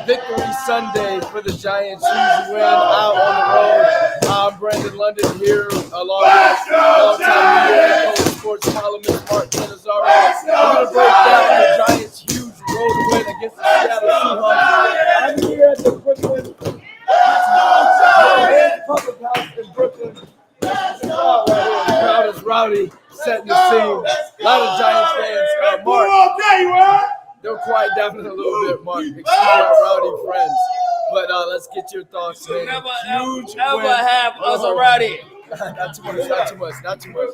Victory Sunday for the Giants. Huge win out on the road. I'm Brandon London here along with longtime media and sports columnist Mark Cannizzaro. We're going to break down the Giants' huge road win against the Seattle Seahawks. I'm here at the Brooklyn Public House in Brooklyn. The crowd is rowdy, setting the scene. A lot of Giants fans. Mark, they'll quiet down in a little bit, Mark. Excuse our rowdy friends. But let's get your thoughts, man. Huge never win. have us a rowdy. Not too much.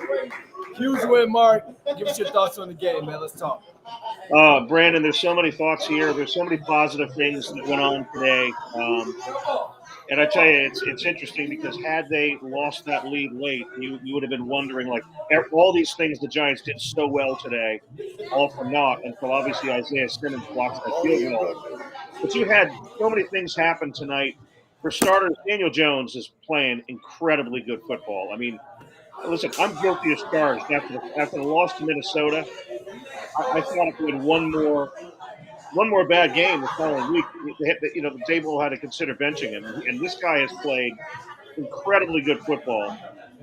Huge win, Mark. Give us your thoughts on the game, man. Let's talk. Brandon, there's so many thoughts here. There's so many positive things that went on today. And I tell you, it's interesting because had they lost that lead late, you would have been wondering, like, all these things the Giants did so well today, all for naught, until obviously Isaiah Simmons blocks that field goal. But you had so many things happen tonight. For starters, Daniel Jones is playing incredibly good football. I mean, listen, I'm guilty as charged. After the loss to Minnesota, I thought if we had one more bad game the following week, the table had to consider benching him. And this guy has played incredibly good football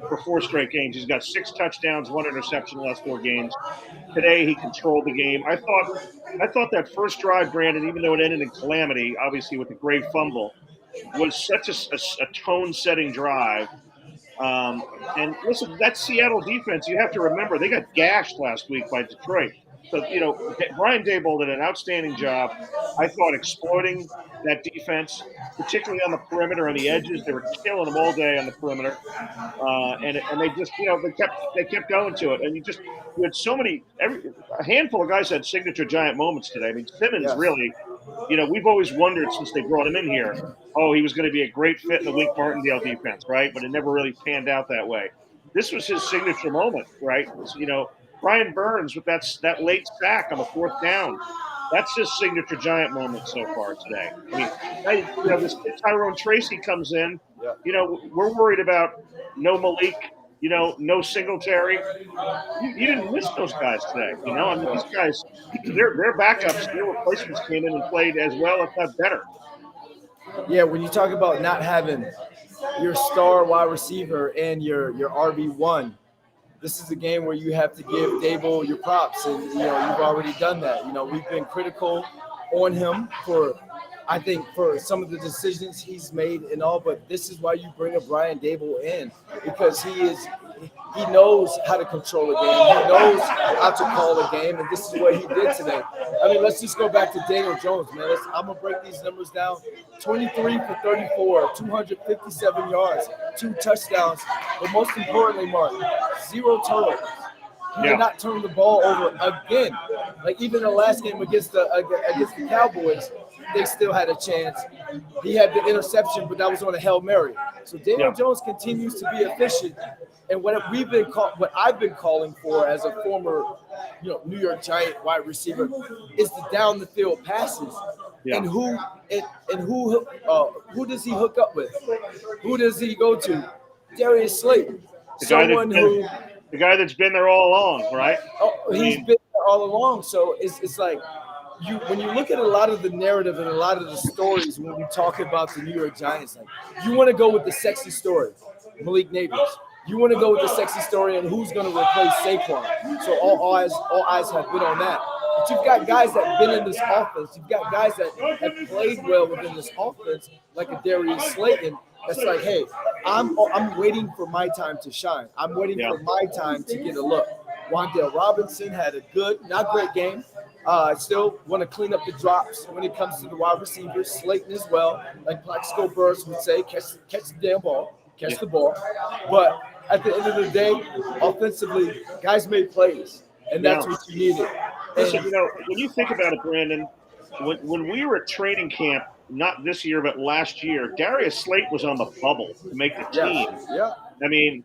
for 4 straight games. He's got 6 touchdowns, 1 interception in the last 4 games. Today, he controlled the game. I thought that first drive, Brandon, even though it ended in calamity, obviously with a great fumble, was such a tone-setting drive. And listen, that Seattle defense, you have to remember, they got gashed last week by Detroit. So, Brian Daboll did an outstanding job, I thought, exploiting that defense, particularly on the perimeter, on the edges. They were killing them all day on the perimeter. And they just, they kept going to it. And you had so many, a handful of guys had signature Giant moments today. I mean, Simmons really, we've always wondered since they brought him in here, he was going to be a great fit in the Wink Martindale defense, right? But it never really panned out that way. This was his signature moment, right? Brian Burns with that late sack on the 4th down. That's his signature Giant moment so far today. I mean, this kid Tyrone Tracy comes in. We're worried about no Malik, no Singletary. You didn't miss those guys today. I mean, these guys, their backups, their replacements came in and played as well, if not better. Yeah, when you talk about not having your star wide receiver and your RB1, this is a game where you have to give Daboll your props, and you've already done that. We've been critical on him for some of the decisions he's made and all, but this is why you bring a Brian Daboll in, because he knows how to control a game. He knows how to call a game, and this is what he did today. I mean, let's just go back to Daniel Jones, man. I'm going to break these numbers down. 23 for 34, 257 yards, 2 touchdowns, but most importantly, Mark, 0 turnovers. He did not turn the ball over again. Like, even the last game against the Cowboys, they still had a chance. He had the interception, but that was on a Hail Mary. So Daniel Jones continues to be efficient. And what I've been calling for as a former, New York Giant wide receiver is the down the field passes. Yeah. And who does he hook up with? Who does he go to? Darius Slayton. The guy that's been there all along, right? He's been there all along. So it's like, when you look at a lot of the narrative and a lot of the stories when we talk about the New York Giants, like, you want to go with the sexy story, Malik Nabers. You want to go with the sexy story and who's going to replace Saquon. So all eyes have been on that. But you've got guys that have been in this offense. You've got guys that have played well within this offense, like a Darius Slayton. That's like, hey, I'm waiting for my time to shine. I'm waiting for my time to get a look. Wan'Dale Robinson had a good, not great game. I still want to clean up the drops when it comes to the wide receivers. Slayton as well, like Plaxico Burress would say, catch the damn ball, catch the ball. But at the end of the day, offensively, guys made plays, and that's what you needed. Listen, when you think about it, Brandon, when we were at training camp, not this year but last year, Darius Slayton was on the bubble to make the team. Yeah. I mean,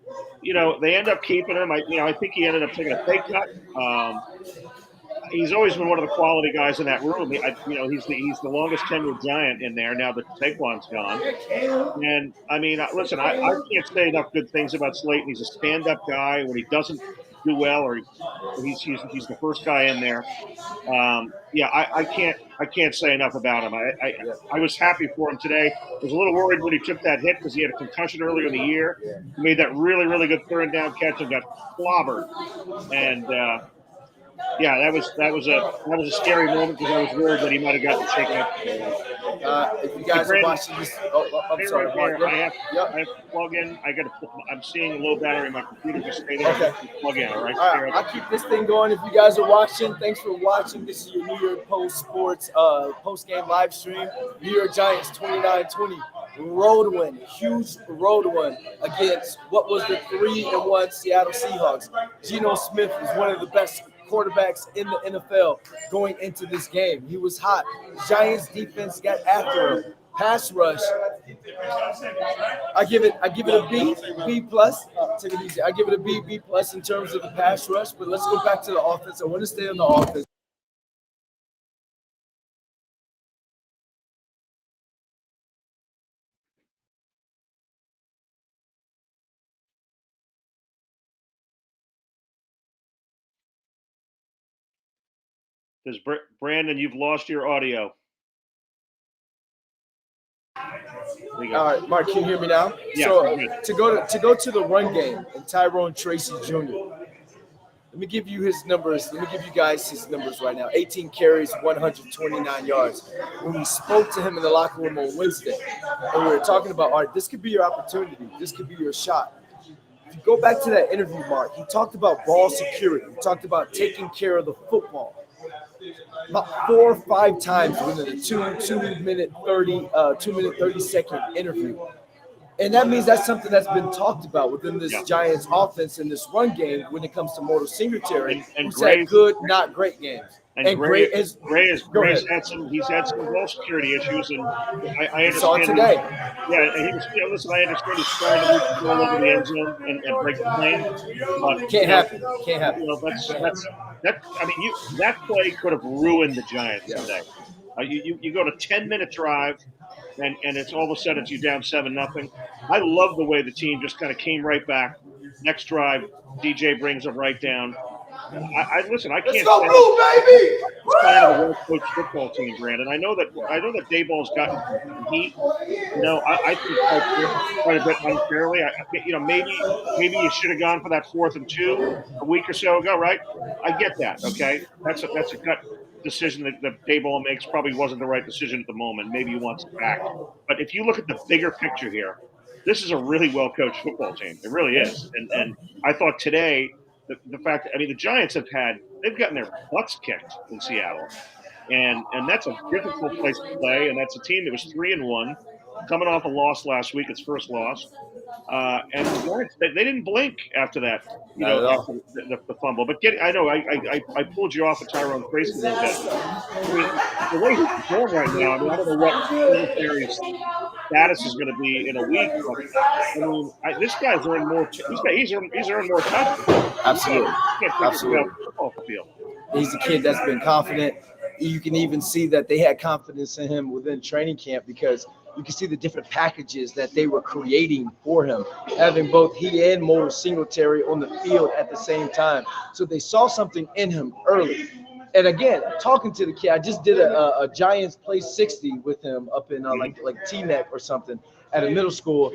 they end up keeping him. I think he ended up taking a pay cut. He's always been one of the quality guys in that room. He's the longest tenured Giant in there now that Saquon's gone. And I mean, listen, I can't say enough good things about Slayton. He's a stand-up guy. When he doesn't do well, or he's the first guy in there. Yeah, I can't say enough about him. I was happy for him today. I was a little worried when he took that hit because he had a concussion earlier in the year. He made that really, really good third down catch and got clobbered. And yeah, that was a scary moment because I was worried that he might have gotten shaken up. If you guys are watching this, I'm sorry, right Mark. there, I have to plug in. I'm seeing a low battery in my computer. Just stay there. Okay. Plug in. All right. All right, I'll keep this thing going. If you guys are watching, thanks for watching. This is your New York Post Sports post-game live stream. New York Giants 29-20 road win, huge road win against what was the 3-1 Seattle Seahawks. Geno Smith is one of the best quarterbacks in the NFL going into this game. He was hot. Giants defense got after him. Pass rush. I give it a B plus. Take it easy. I give it a B plus in terms of the pass rush. But let's go back to the offense. I want to stay on the offense. Because Brandon, you've lost your audio. All right, Mark, can you hear me now? Yeah, so to go to the run game and Tyrone Tracy Jr. Let me give you his numbers. Let me give you guys his numbers right now. 18 carries, 129 yards. When we spoke to him in the locker room on Wednesday, and we were talking about, all right, this could be your opportunity. This could be your shot. If you go back to that interview, Mark, he talked about ball security. He talked about taking care of the football. About 4 or 5 times within the 2 minute 30 second interview. And that means that's something that's been talked about within this Giants offense in this run game when it comes to Motor Singletary, who's had good, not great games. And Gray has had some ball security issues, and I understand. Saw it today. Yeah, and he was. Listen, I understand he's trying to move the ball over the end zone and break the plane, but can't happen. Can't happen. I mean, that play could have ruined the Giants today. You go to 10-minute drive, and it's all of a sudden you down 7-0. I love the way the team just kind of came right back. Next drive, DJ brings them right down. Listen. I can't. Let's go, Blue, baby! It's kind of a well-coached football team, Brandon. I know that Dayball's gotten some heat. I think quite a bit unfairly. Maybe you should have gone for that 4th and 2 a week or so ago, right? I get that. Okay, that's a gut decision that Dayball makes. Probably wasn't the right decision at the moment. Maybe he wants it back. But if you look at the bigger picture here, this is a really well-coached football team. It really is. And I thought today. The fact that, the Giants they've gotten their butts kicked in Seattle, and that's a difficult place to play. And that's a team that was 3-1, coming off a loss last week, its first loss. And the Giants, they didn't blink after that, after the fumble. But I pulled you off of Tyrone Tracy a little bit. The way he's going right now, I don't know what Singletary's status is going to be in a week. But, this guy's earned more. He's earned more touches. Absolutely. He's a kid that's been confident. You can even see that they had confidence in him within training camp because you can see the different packages that they were creating for him, having both he and Motor Singletary on the field at the same time. So they saw something in him early. And again, talking to the kid, I just did a Giants Play 60 with him up in like T-Neck or something at a middle school.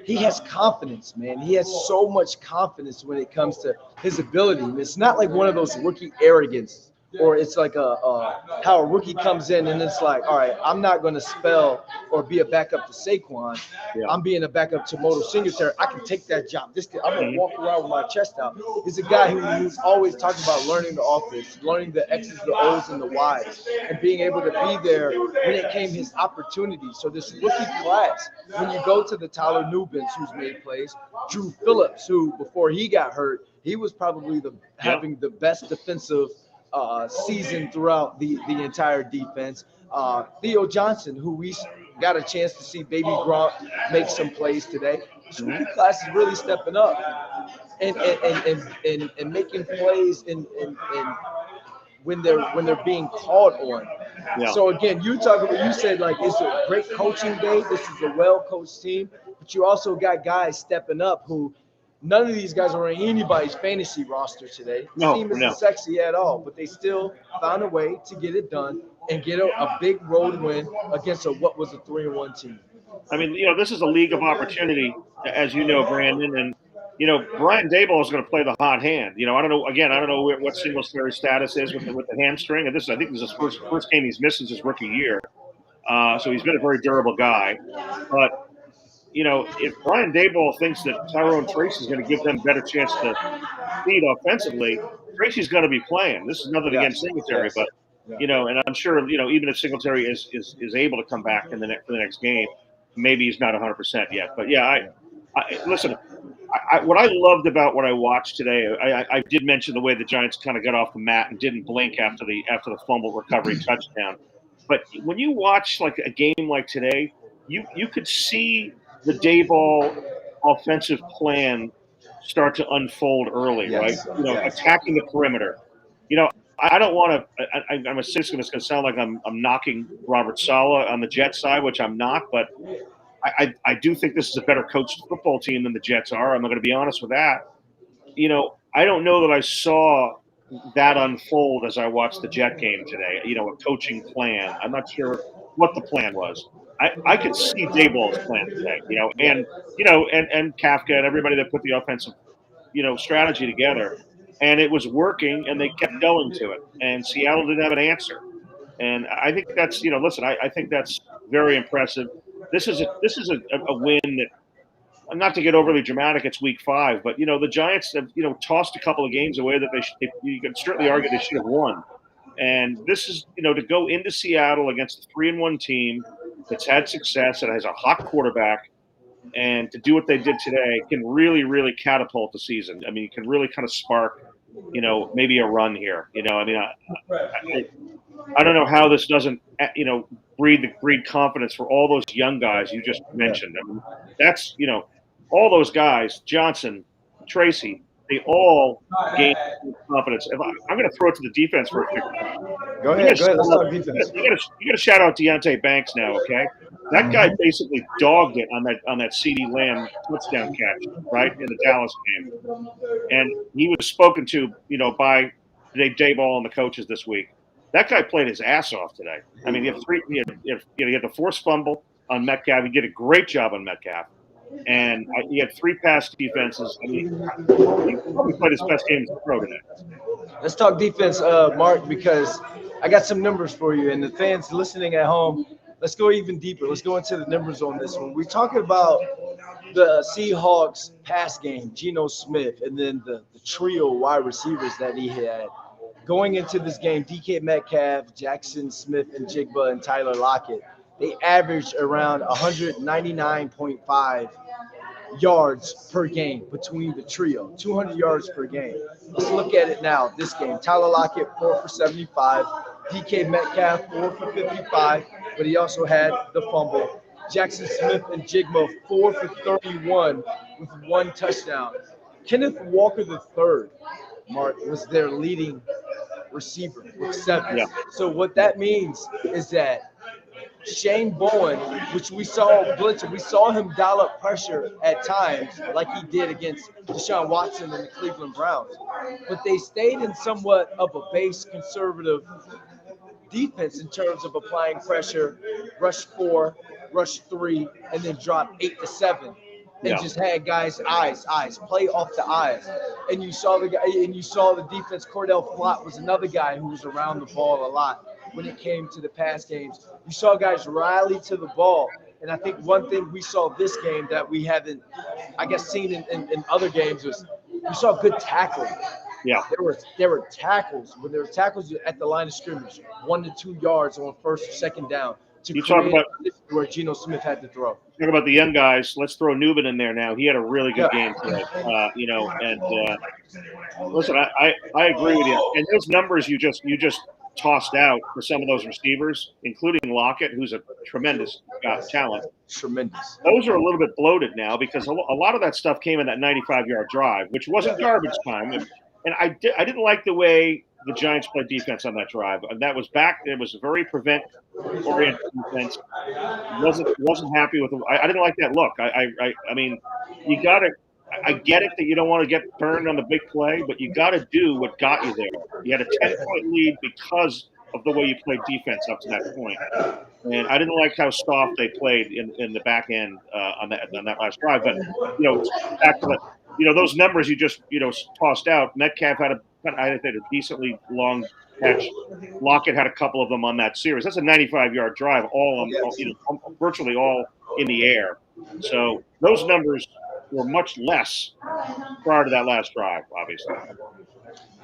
He has confidence, man. He has so much confidence when it comes to his ability. And it's not like one of those rookie arrogance, or it's like how a rookie comes in and it's like, all right, I'm not going to spell or be a backup to Saquon. Yeah. I'm being a backup to Motor Singletary. I can take that job. I'm going to walk around with my chest out. He's a guy who's always talking about learning the offense, learning the X's, the O's, and the Y's, and being able to be there when it came his opportunity. So this rookie class, when you go to the Tyler Nubins, who's made plays, Drew Phillips, who before he got hurt, he was probably having the best defensive season throughout the entire defense. Theo Johnson, who we got a chance to see baby Gronk make some plays today. This rookie class is really stepping up and making plays in when they're being called on. Yeah. So again, you said like it's a great coaching day. This is a well-coached team, but you also got guys stepping up who None of these guys are on anybody's fantasy roster today. No, Team isn't no. sexy at all, but they still found a way to get it done and get a big road win against what was a 3-1 team. I mean, this is a league of opportunity, as you know, Brandon, and Brian Daboll is going to play the hot hand. I don't know. Again, I don't know what Singletary status is with the hamstring, and I think this is his first game he's missed since his rookie year. So he's been a very durable guy, but if Brian Daboll thinks that Tyrone Tracy is going to give them a better chance to succeed offensively, Tracy's going to be playing. This is nothing against Singletary, but and I'm sure even if Singletary is able to come back for the next game, maybe he's not 100% yet. But listen. What I loved about what I watched today, I did mention the way the Giants kind of got off the mat and didn't blink after the fumble recovery touchdown. But when you watch like a game like today, you could see the Daboll offensive plan start to unfold early, right? Attacking the perimeter. I don't want to. I'm assuming it's going to sound like I'm knocking Robert Saleh on the Jets side, which I'm not, but I do think this is a better coached football team than the Jets are. I'm going to be honest with that. I don't know that I saw that unfold as I watched the Jet game today. A coaching plan. I'm not sure what the plan was. I could see Daboll's plan today. And Kafka and everybody that put the offensive, strategy together, and it was working, and they kept going to it. And Seattle didn't have an answer. And I think that's listen. I think that's very impressive. This is a win that, not to get overly dramatic, it's week 5, but the Giants have tossed a couple of games away that you can certainly argue they should have won. And this is to go into Seattle against a 3-1 team that's had success and has a hot quarterback, and to do what they did today can really, really catapult the season. I mean, it can really kind of spark maybe a run here. I don't know how this doesn't breed confidence for all those young guys you just mentioned. I mean, that's all those guys, Johnson, Tracy, they all gain confidence. I'm going to throw it to the defense for a quick second. Go ahead. Let's talk defense. You got to shout out Deontay Banks now, okay? That guy basically dogged it on that CeeDee Lamb touchdown catch, right, in the Dallas game. And he was spoken to, by Daboll and the coaches this week. That guy played his ass off today. I mean, he had the forced fumble on Metcalf. He did a great job on Metcalf. And he had 3 pass defenses. I mean, he probably played his best game as a pro today. Let's talk defense, Mark, because I got some numbers for you. And the fans listening at home, let's go even deeper. Let's go into the numbers on this one. We're talking about the Seahawks pass game, Geno Smith, and then the trio wide receivers that he had. Going into this game, DK Metcalf, Jackson Smith, and Jigba, and Tyler Lockett, they averaged around 199.5 yards per game between the trio, 200 yards per game. Let's look at it now. This game, Tyler Lockett, 4 for 75. DK Metcalf, 4 for 55, but he also had the fumble. Jackson Smith and Jigba, 4 for 31 with 1 touchdown. Kenneth Walker III, Mark, was their leading receiver with 7. Yeah. So what that means is that Shane Bowen, which we saw blitzing, we saw him dial up pressure at times like he did against Deshaun Watson and the Cleveland Browns. But they stayed in somewhat of a base conservative defense in terms of applying pressure, rush 4, rush 3, and then drop 8 to 7. And just had guys' eyes, play off the eyes. And you saw the defense. Cordell Flott was another guy who was around the ball a lot when it came to the pass games. You saw guys rally to the ball. And I think one thing we saw this game that we haven't, I guess, seen in other games was we saw good tackling. Yeah. There were tackles. When there were tackles at the line of scrimmage, 1 to 2 yards on first or second down. You talk about where Geno Smith had to throw. Talk about the young guys. Let's throw Newman in there now. He had a really good game today. Listen, I agree with you. And those numbers you just tossed out for some of those receivers, including Lockett, who's a tremendous talent. Tremendous. Those are a little bit bloated now because a lot of that stuff came in that 95-yard drive, which wasn't garbage time. And I didn't like the way the Giants played defense on that drive. And that was back. It was a very prevent-oriented defense. Wasn't happy with. I didn't like that look. I mean, you got to. I get it that you don't want to get burned on the big play, but you got to do what got you there. You had a 10-point lead because of the way you played defense up to that point. And I didn't like how soft they played in the back end on that last drive. But, back to those numbers you just, tossed out. Metcalf I think, a decently long catch. Lockett had a couple of them on that series. That's a 95-yard drive, virtually all in the air. So those numbers were much less prior to that last drive, obviously.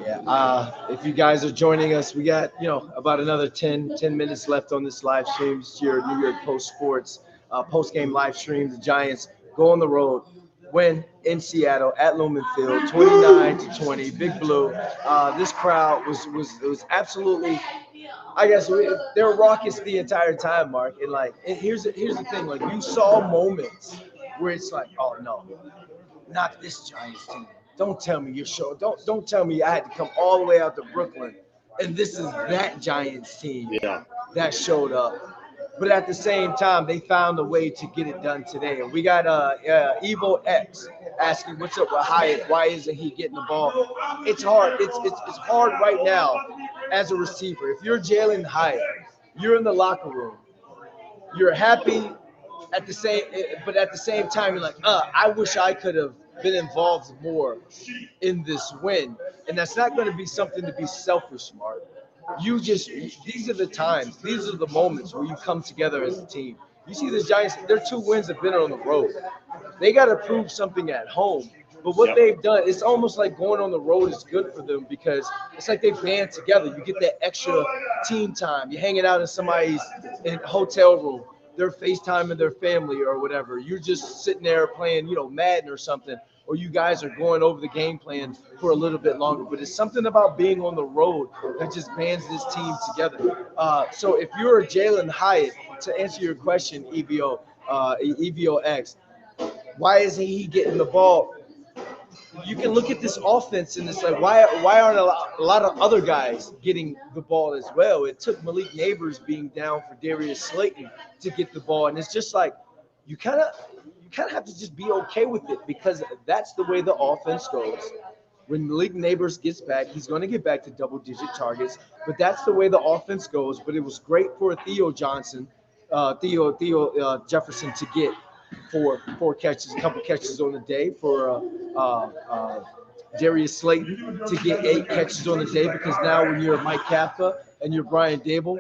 Yeah. If you guys are joining us, we got, about another 10 minutes left on this live stream. It's your New York Post Sports post-game live stream. The Giants go on the road, win in Seattle at Lumen Field, 29-20. Big Blue. This crowd was absolutely, I guess, they were raucous the entire time, Mark. And here's the thing, like, you saw moments where it's like, oh no, not this Giants team. Don't tell me you're sure. Don't tell me I had to come all the way out to Brooklyn, and this is that Giants team that showed up. But at the same time, they found a way to get it done today. And we got Evo X asking, "What's up with Hyatt? Why isn't he getting the ball?" It's hard. It's hard right now as a receiver. If you're Jalen Hyatt, you're in the locker room. You're happy at the same time, you're like, I wish I could have been involved more in this win. And that's not going to be something to be selfish, Mark. These are the times, these are the moments where you come together as a team. You see the Giants, their 2 wins have been on the road. They got to prove something at home. But what they've done, it's almost like going on the road is good for them because it's like they band together. You get that extra team time. You're hanging out in somebody's hotel room. They're FaceTiming their family or whatever. You're just sitting there playing, Madden or something, or you guys are going over the game plan for a little bit longer. But it's something about being on the road that just bands this team together. So if you're a Jalen Hyatt, to answer your question, EVO X, why isn't he getting the ball? You can look at this offense and it's like, why aren't a lot of other guys getting the ball as well? It took Malik Neighbors being down for Darius Slayton to get the ball, and it's just like you kind of have to just be okay with it because that's the way the offense goes. When Malik Neighbors gets back, he's going to get back to double-digit targets, but that's the way the offense goes. But it was great for Theo Jefferson to get four catches, a couple catches on the day, for Darius Slayton to get 8 catches on the day, because now when you're Mike Kafka and you're Brian Dable,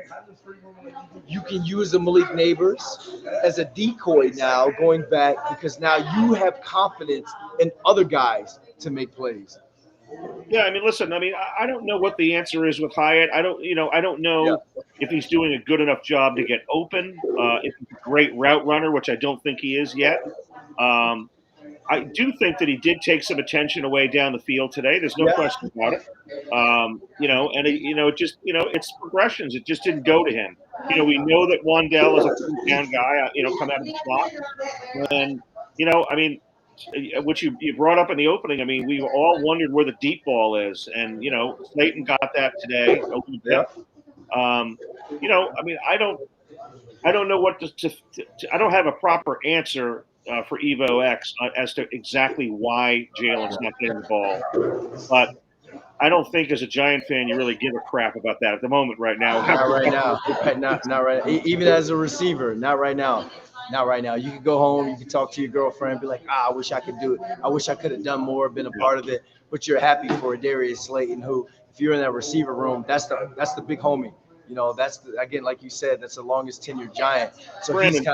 you can use the Malik Neighbors as a decoy now going back, because now you have confidence in other guys to make plays. Yeah, I mean, listen, I don't know what the answer is with Hyatt. I don't know if he's doing a good enough job to get open. If he's a great route runner, which I don't think he is yet. I do think that he did take some attention away down the field today. There's no question about it. It's progressions. It just didn't go to him. We know that Wandell is a down guy, come out of the slot. And, which you brought up in the opening, we all wondered where the deep ball is. And, Slayton got that today. I don't know what I don't have a proper answer for Evo X as to exactly why Jalen's not getting the ball. But I don't think as a Giant fan you really give a crap about that at the moment right now. Not right now. Not right. Even as a receiver, not right now. Not right now. You can go home, you can talk to your girlfriend, be like, I wish I could do it. I wish I could have done more, been a part of it. But you're happy for Darius Slayton, who, if you're in that receiver room, that's the big homie. That's again, like you said, that's the longest tenured Giant. So Brandon,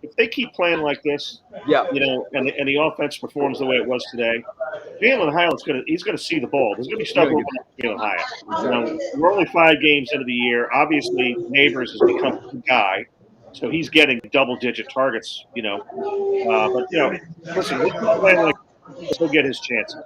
if they keep playing like this, and the offense performs the way it was today, Jalen Hyatt's he's gonna see the ball. There's gonna be stuff open up for Jalen Hyatt. We're only 5 games into the year. Obviously, Neighbors has become the guy, so he's getting double-digit targets. But listen, he'll get his chances.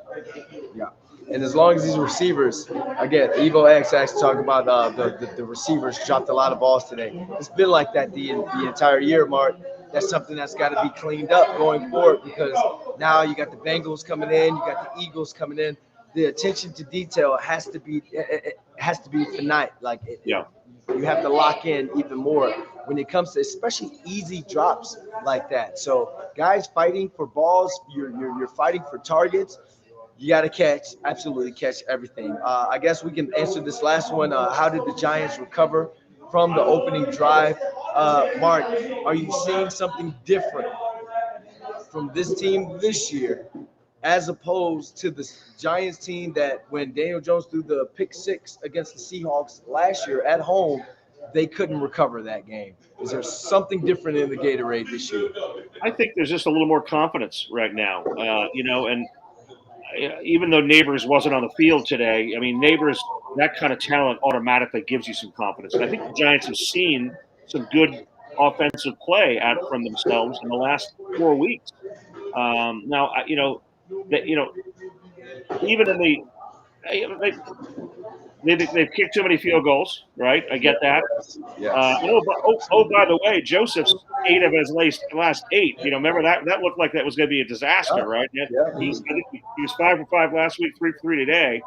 Yeah. And as long as these receivers, again, Evo X actually talking about the receivers dropped a lot of balls today. It's been like that the entire year, Mark. That's something that's got to be cleaned up going forward, because now you got the Bengals coming in, you got the Eagles coming in. The attention to detail has to be finite. you have to lock in even more when it comes to especially easy drops like that. So guys fighting for balls, you're fighting for targets. You got to absolutely catch everything. I guess we can answer this last one. How did the Giants recover from the opening drive? Mark, are you seeing something different from this team this year as opposed to the Giants team that when Daniel Jones threw the pick six against the Seahawks last year at home, they couldn't recover that game? Is there something different in the Gatorade this year? I think there's just a little more confidence right now, and even though Neighbors wasn't on the field today, I mean, Neighbors, that kind of talent automatically gives you some confidence. And I think the Giants have seen some good offensive play out from themselves in the last 4 weeks. Now, that even in the they've kicked too many field goals, right? I get that. Yes. By the way, Joseph's 8 of his last 8. Remember that looked like that was going to be a disaster, right? Yeah, Yeah. I think he was 5 for 5 last week, 3 for 3 today.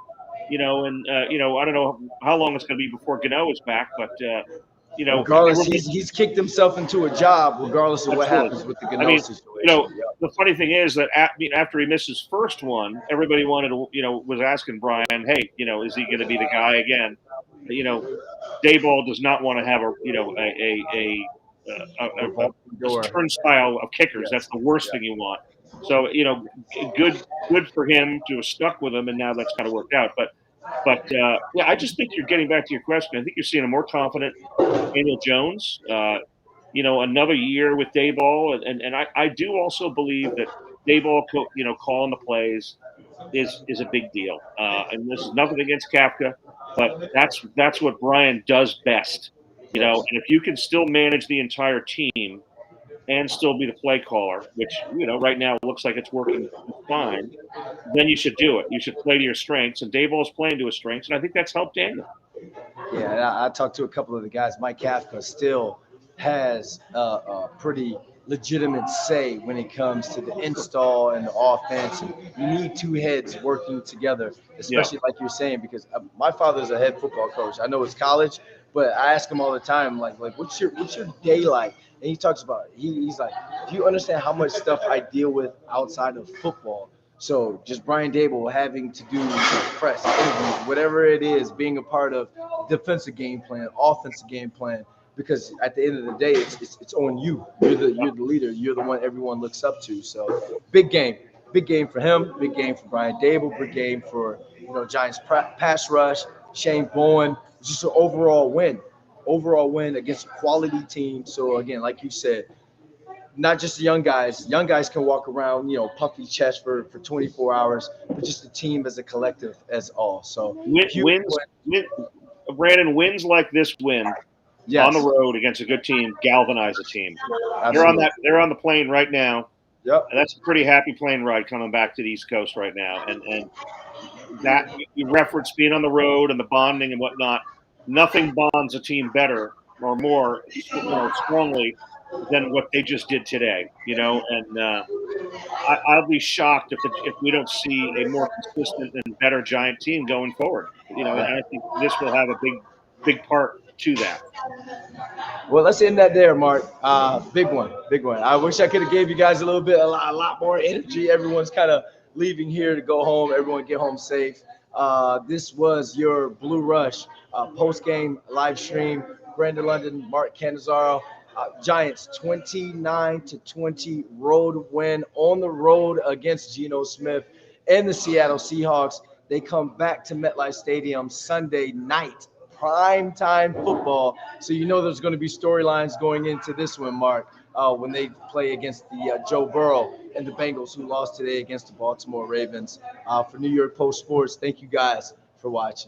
And I don't know how long it's going to be before Gano is back, but Regardless, he's kicked himself into a job, regardless of what absolutely. happens with the I Gano mean, situation. the funny thing is that after he missed his first one, everybody was asking Brian, hey, is he going to be the guy again? Dayball does not want to have a turnstile of kickers. That's the worst thing you want. So good for him to have stuck with him, and now that's kind of worked out. But I just think you're getting back to your question. I think you're seeing a more confident Daniel Jones. Another year with Dayball, and I do also believe that Dayball, calling the plays is a big deal. And this is nothing against Kafka, but that's what Brian does best. And if you can still manage the entire team and still be the play caller, which right now looks like it's working fine, then you should do it. You should play to your strengths, and Dayball's playing to his strengths, and I think that's helped Daniel. Yeah, I talked to a couple of the guys. Mike Kafka still has a pretty legitimate say when it comes to the install and the offense. And you need two heads working together, especially like you're saying, because my father's a head football coach. I know it's college, but I ask him all the time, like what's your day like? And he talks about it. He's like, do you understand how much stuff I deal with outside of football? So just Brian Daboll having to do press, interviews, whatever it is, being a part of defensive game plan, offensive game plan, because at the end of the day, it's on you. You're the leader. You're the one everyone looks up to. So big game for him. Big game for Brian Daboll. Big game for Giants pass rush. Shane Bowen. Just an overall win against a quality team. So again, like you said, not just the young guys. Young guys can walk around, puffy chest for 24 hours, but just the team as a collective as all. So Brandon, wins like this win on the road against a good team galvanize a team. Absolutely. They're on the plane right now. Yep. And that's a pretty happy plane ride coming back to the East Coast right now. And that you reference being on the road and the bonding and whatnot. Nothing bonds a team better or more strongly than what they just did today. And I'll be shocked if we don't see a more consistent and better Giant team going forward. And I think this will have a big part to that. Well, let's end that there, Mark. Big one. I wish I could have gave you guys a lot more energy. Everyone's kind of leaving here to go home. Everyone get home safe. This was your Blue Rush post-game live stream. Brandon London, Mark Cannizzaro. Giants 29-20 road win on the road against Geno Smith and the Seattle Seahawks. They come back to MetLife Stadium Sunday night, prime time football. So there's going to be storylines going into this one, Mark, when they play against the Joe Burrow and the Bengals, who lost today against the Baltimore Ravens. For New York Post Sports, thank you guys for watching.